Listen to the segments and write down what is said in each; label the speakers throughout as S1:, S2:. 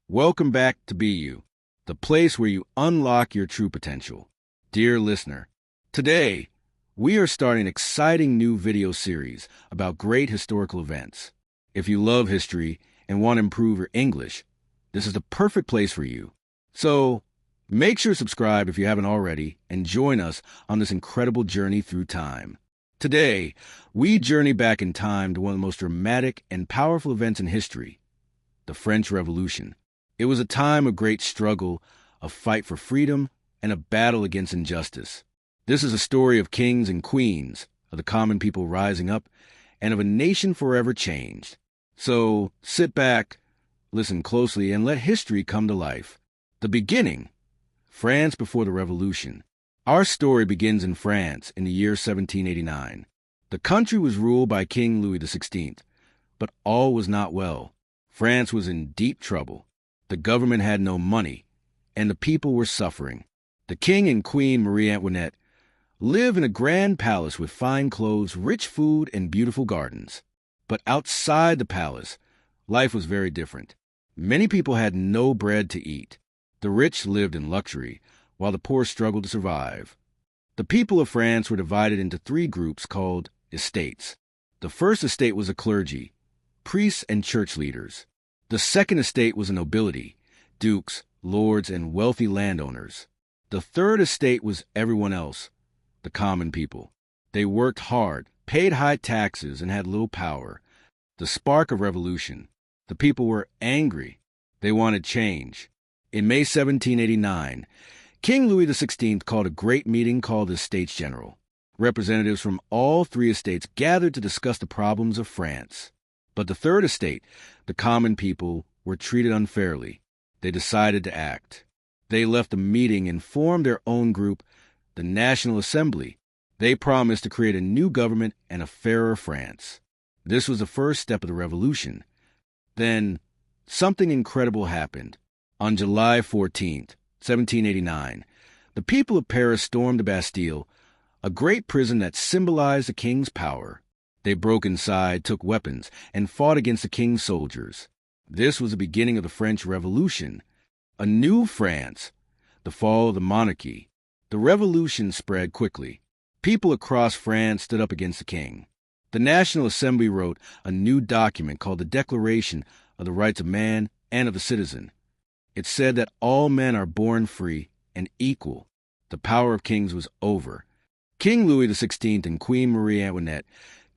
S1: Welcome back to Be You, the place where you unlock your true potential. Dear listener, today we are starting an exciting new video series about great historical events. If you love history and want to improve your English, this is the perfect place for you. So, make sure to subscribe if you haven't already and join us on this incredible journey through time. Today, we journey back in time to one of the most dramatic and powerful events in history, the French Revolution. It was a time of great struggle, a fight for freedom, and a battle against injustice. This is a story of kings and queens, of the common people rising up, and of a nation forever changed. So, sit back, listen closely, and let history come to life. The beginning, France before the Revolution. Our story begins in France in the year 1789. The country was ruled by King Louis XVI, but all was not well. France was in deep trouble. The government had no money, and the people were suffering. The king and queen, Marie Antoinette, lived in a grand palace with fine clothes, rich food, and beautiful gardens. But outside the palace, life was very different. Many people had no bread to eat. The rich lived in luxury, while the poor struggled to survive. The people of France were divided into three groups called estates. The first estate was a clergy, priests and church leaders. The second estate was a nobility, dukes, lords, and wealthy landowners. The third estate was everyone else, the common people. They worked hard, paid high taxes, and had little power. The spark of revolution. The people were angry. They wanted change. In May 1789, King Louis XVI called a great meeting called the Estates General. Representatives from all three estates gathered to discuss the problems of France. But the third estate, the common people, were treated unfairly. They decided to act. They left the meeting and formed their own group, the National Assembly. They promised to create a new government and a fairer France. This was the first step of the revolution. Then, something incredible happened. On July 14th, 1789, the people of Paris stormed the Bastille, a great prison that symbolized the king's power. They broke inside, took weapons, and fought against the king's soldiers. This was the beginning of the French Revolution. A new France, the fall of the monarchy. The revolution spread quickly. People across France stood up against the king. The National Assembly wrote a new document called the Declaration of the Rights of Man and of the Citizen. It said that all men are born free and equal. The power of kings was over. King Louis XVI and Queen Marie Antoinette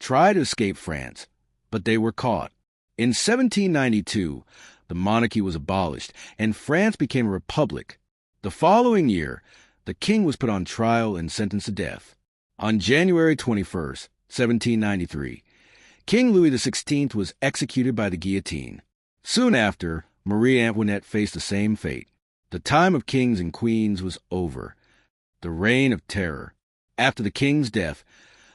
S1: tried to escape France, but they were caught. In 1792, the monarchy was abolished, and France became a republic. The following year, the king was put on trial and sentenced to death. On January 21st, 1793, King Louis XVI was executed by the guillotine. Soon after, Marie Antoinette faced the same fate. The time of kings and queens was over. The Reign of Terror. After the king's death,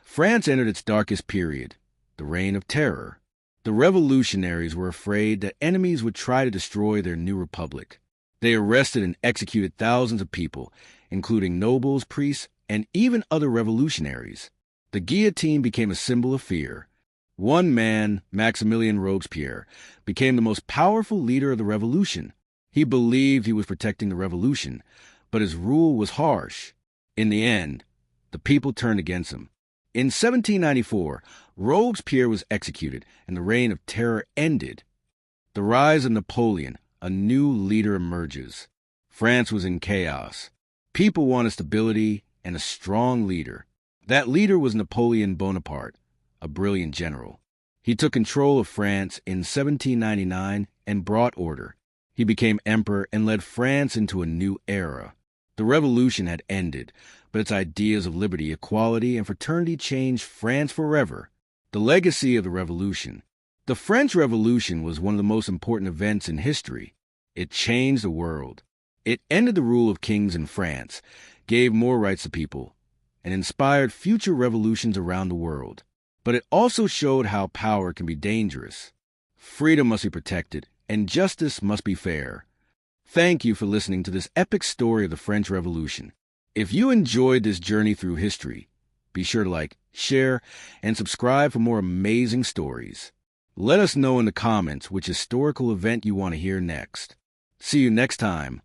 S1: France entered its darkest period, the Reign of Terror. The revolutionaries were afraid that enemies would try to destroy their new republic. They arrested and executed thousands of people, including nobles, priests, and even other revolutionaries. The guillotine became a symbol of fear. One man, Maximilien Robespierre, became the most powerful leader of the revolution. He believed he was protecting the revolution, but his rule was harsh. In the end, the people turned against him. In 1794, Robespierre was executed, and the Reign of Terror ended. The rise of Napoleon, a new leader emerges. France was in chaos. People wanted stability and a strong leader. That leader was Napoleon Bonaparte, a brilliant general. He took control of France in 1799 and brought order. He became emperor and led France into a new era. The revolution had ended, but its ideas of liberty, equality, and fraternity changed France forever. The legacy of the revolution. The French Revolution was one of the most important events in history. It changed the world. It ended the rule of kings in France, gave more rights to people, and inspired future revolutions around the world. But it also showed how power can be dangerous. Freedom must be protected, and justice must be fair. Thank you for listening to this epic story of the French Revolution. If you enjoyed this journey through history, be sure to like, share, and subscribe for more amazing stories. Let us know in the comments which historical event you want to hear next. See you next time